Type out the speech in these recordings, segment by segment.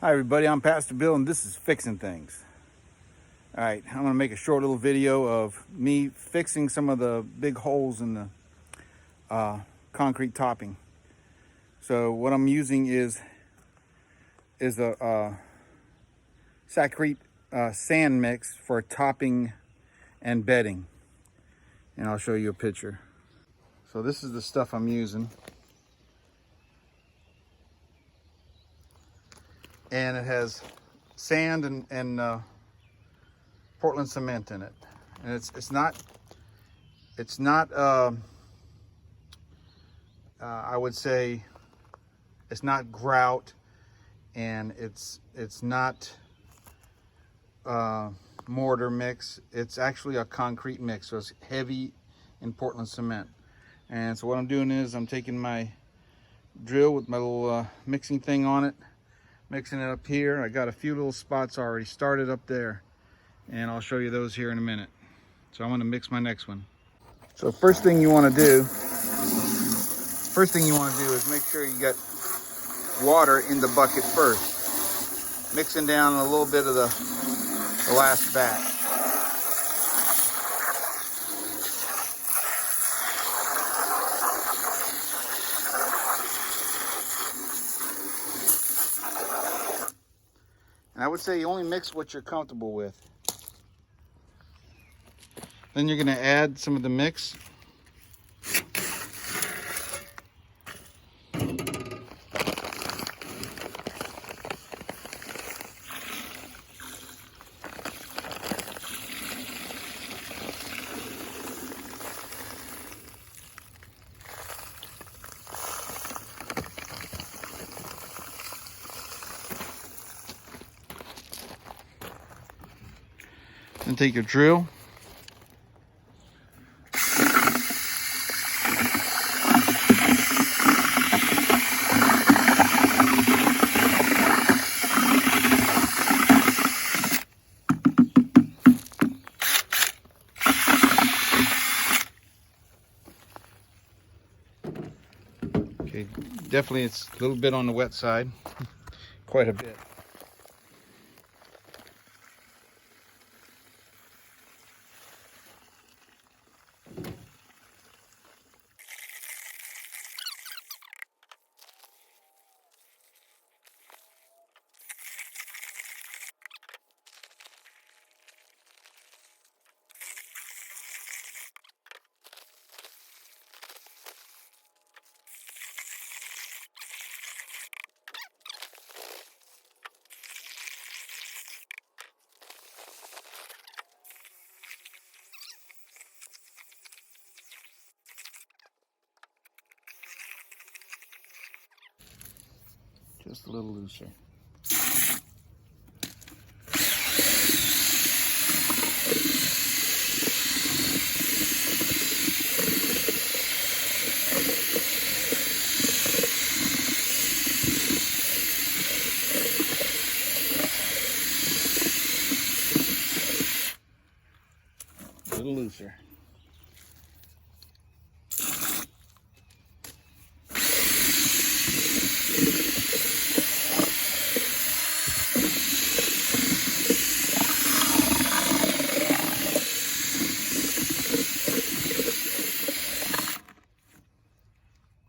Hi everybody, I'm Pastor Bill and this is Fixing Things. Alright, I'm going to make a short little video of me fixing some of the big holes in the concrete topping. So what I'm using is a Sacrete sand mix for topping and bedding. And I'll show you a picture. So this is the stuff I'm using. And it has sand and Portland cement in it, and it's not I would say it's not grout, and it's not mortar mix. It's actually a concrete mix, so it's heavy in Portland cement. And so what I'm doing is I'm taking my drill with my little mixing thing on it, mixing it up here. I got a few little spots already started up there, and I'll show you those here in a minute. So I'm going to mix my next one. So first thing you want to do is make sure you got water in the bucket first, mixing down a little bit of the last batch. And I would say you only mix what you're comfortable with. Then you're going to add some of the mix. Then take your drill. Okay, definitely it's a little bit on the wet side, quite a bit. Just a little looser. A little looser.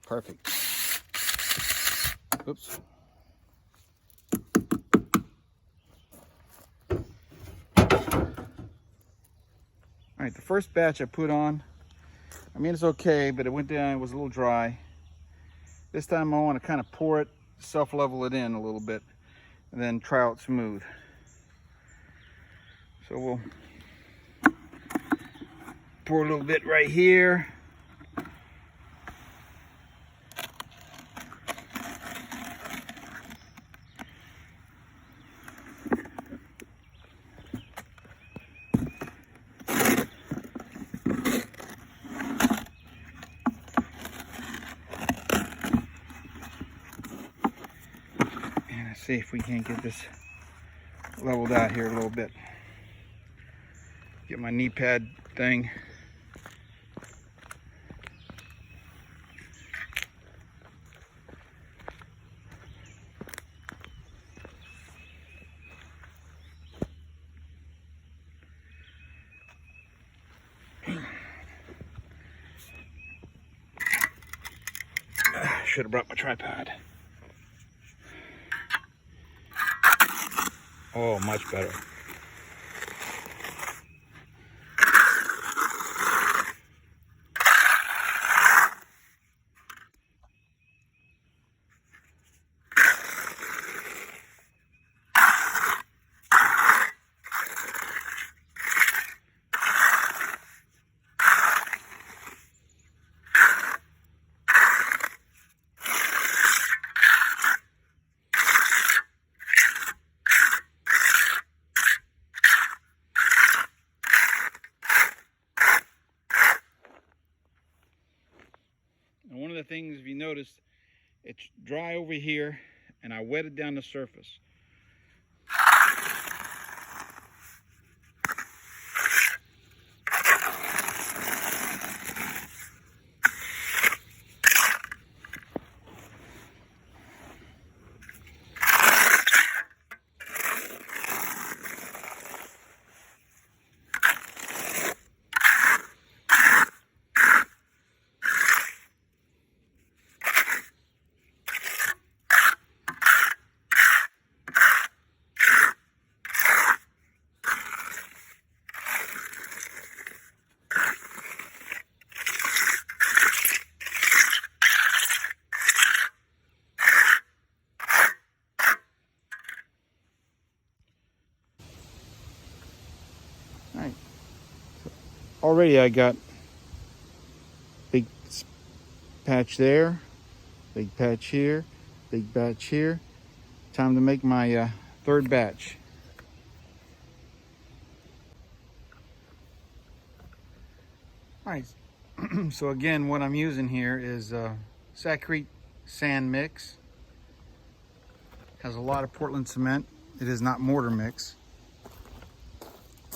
Perfect. Oops. All right, the first batch I put on, I mean, it's okay, but it went down, it was a little dry. This time I want to kind of pour it, self-level it in a little bit, and then try out smooth. So we'll pour a little bit right here. See if we can't get this leveled out here a little bit. Get my knee pad thing. should have brought my tripod. Oh, much better. And one of the things, if you notice, it's dry over here, and I wetted down the surface. All right. Already I got big patch there, big patch here, big batch here. Time to make my third batch. All right, so again, what I'm using here is Screed sand mix. Has a lot of Portland cement. It is not mortar mix.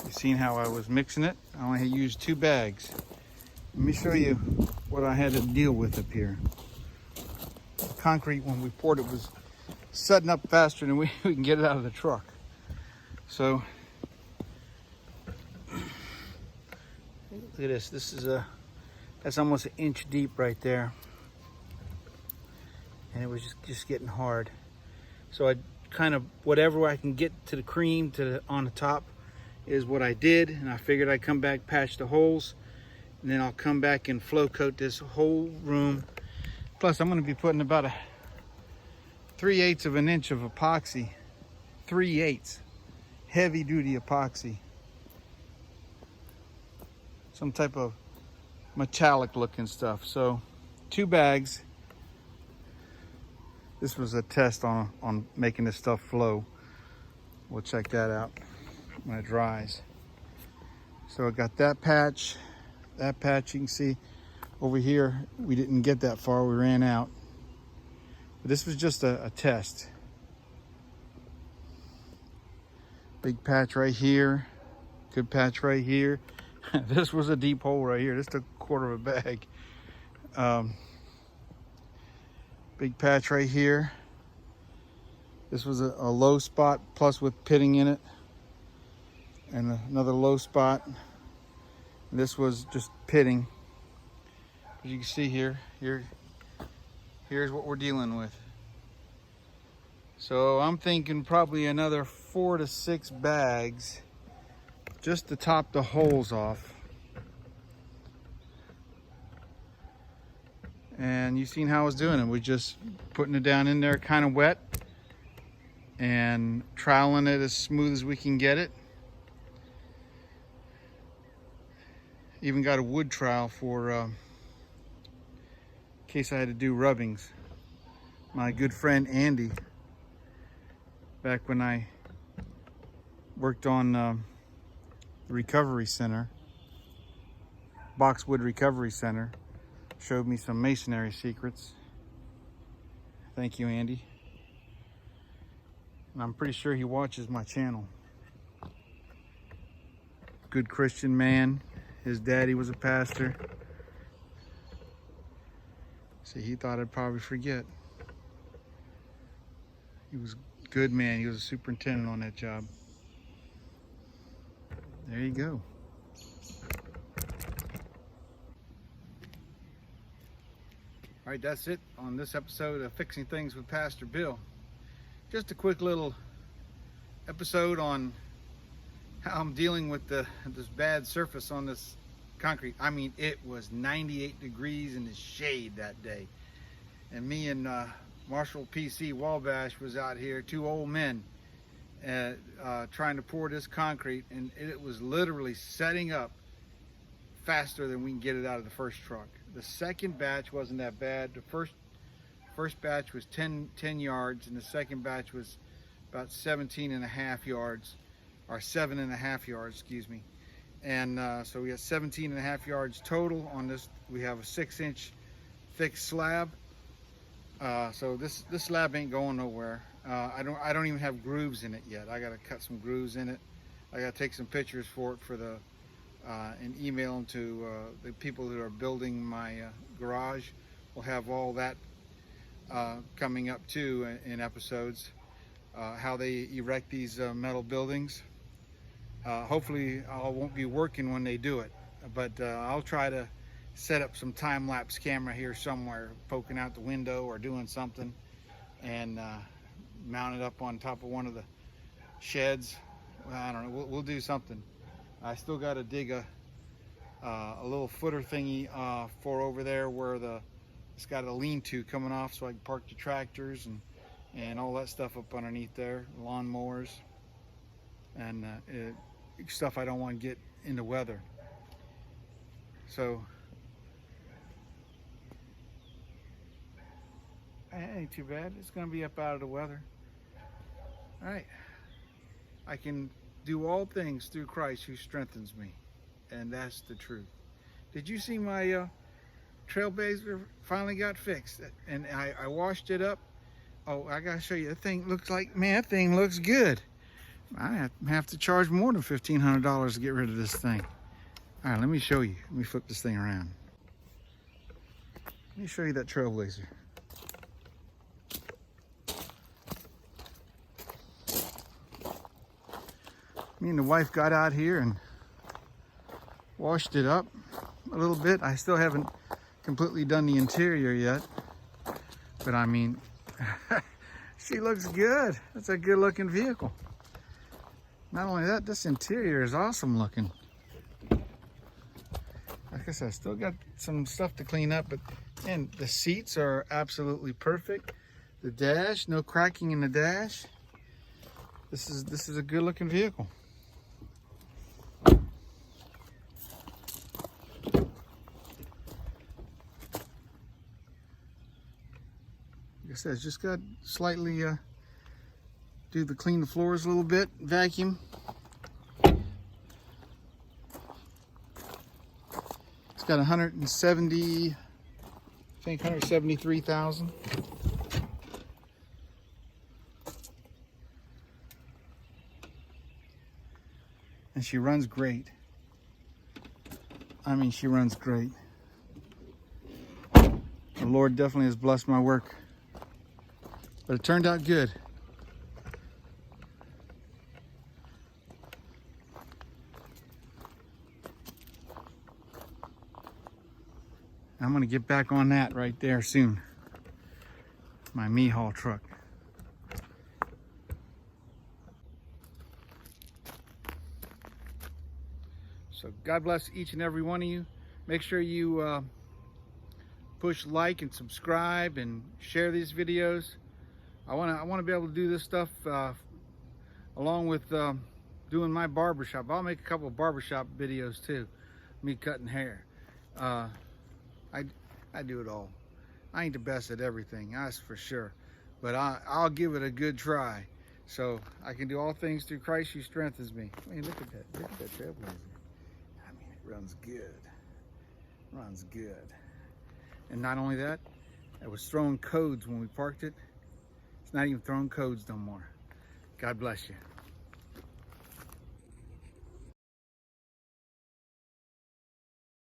You've seen how I was mixing it. I only used 2 bags. Let me show you what I had to deal with up here. The concrete, when we poured it, was setting up faster than we can get it out of the truck. So look at this. This is that's almost 1 inch deep right there, and it was just getting hard. So I kind of, whatever I can get to the cream on the top is what I did, and I figured I'd come back, patch the holes, and then I'll come back and flow coat this whole room. Plus I'm going to be putting about a 3/8 of an inch of epoxy, 3/8, heavy duty epoxy, some type of metallic looking stuff. So 2 bags. This was a test on making this stuff flow. We'll check that out when it dries. So I got that patch, you can see over here, we didn't get that far, we ran out. But this was just a test. Big patch right here, good patch right here. This was a deep hole right here. This took 1/4 of a bag. Big patch right here. This was a low spot, plus with pitting in it, and another low spot. And this was just pitting. As you can see here's what we're dealing with. So I'm thinking probably another 4 to 6 bags just to top the holes off. And you've seen how I was doing it. We're just putting it down in there kind of wet and troweling it as smooth as we can get it. Even got a wood trowel for in case I had to do rubbings. My good friend Andy, back when I worked on the recovery center, Boxwood Recovery Center, showed me some masonry secrets. Thank you, Andy. And I'm pretty sure he watches my channel. Good Christian man. His daddy was a pastor. See, he thought I'd probably forget. He was a good man. He was a superintendent on that job. There you go. All right, that's it on this episode of Fixing Things with Pastor Bill. Just a quick little episode on how I'm dealing with this bad surface on this concrete. I mean, it was 98 degrees in the shade that day. And me and Marshall PC Wabash was out here, two old men, trying to pour this concrete, and it was literally setting up faster than we can get it out of the first truck. The second batch wasn't that bad. The first batch was 10 yards, and the second batch was about 17.5 yards, or 7.5 yards, excuse me. And so we have 17.5 yards total on this. We have a 6-inch thick slab. So this slab ain't going nowhere. I don't even have grooves in it yet. I gotta cut some grooves in it. I gotta take some pictures for it and email them to the people who are building my garage. We'll have all that coming up too in episodes, how they erect these metal buildings. Hopefully I won't be working when they do it, but I'll try to set up some time-lapse camera here somewhere, poking out the window or doing something, and mount it up on top of one of the sheds. Well, I don't know, we'll do something. I still got to dig a little footer thingy for over there where it's got a lean-to coming off, so I can park the tractors and all that stuff up underneath there, lawn mowers, and stuff I don't want to get in the weather. So it ain't too bad. It's going to be up out of the weather. All right. I can do all things through Christ who strengthens me, and that's the truth. Did you see my Trailblazer finally got fixed, and I washed it up? Oh, I gotta show you. The thing looks like, man, that thing looks good. I have to charge more than $1,500 to get rid of this thing. All right, let me show you. Let me flip this thing around. Let me show you that Trailblazer. Me and the wife got out here and washed it up a little bit. I still haven't completely done the interior yet, but I mean, she looks good. That's a good looking vehicle. Not only that, this interior is awesome looking. Like I said, I still got some stuff to clean up, but and the seats are absolutely perfect. The dash, no cracking in the dash. This is a good looking vehicle. Like I said, it's just got slightly clean the floors a little bit, vacuum. It's got 173,000. And she runs great. I mean, she runs great. The Lord definitely has blessed my work. But it turned out good. I'm gonna get back on that right there soon. My me-haul truck. So God bless each and every one of you. Make sure you push like and subscribe and share these videos. I want to be able to do this stuff along with doing my barbershop. I'll make a couple of barbershop videos too. Me cutting hair. I do it all. I ain't the best at everything, that's for sure. But I'll give it a good try. So I can do all things through Christ who strengthens me. I mean, look at that. Look at that Trailblazer. I mean, it runs good. Runs good. And not only that, it was throwing codes when we parked it. It's not even throwing codes no more. God bless you.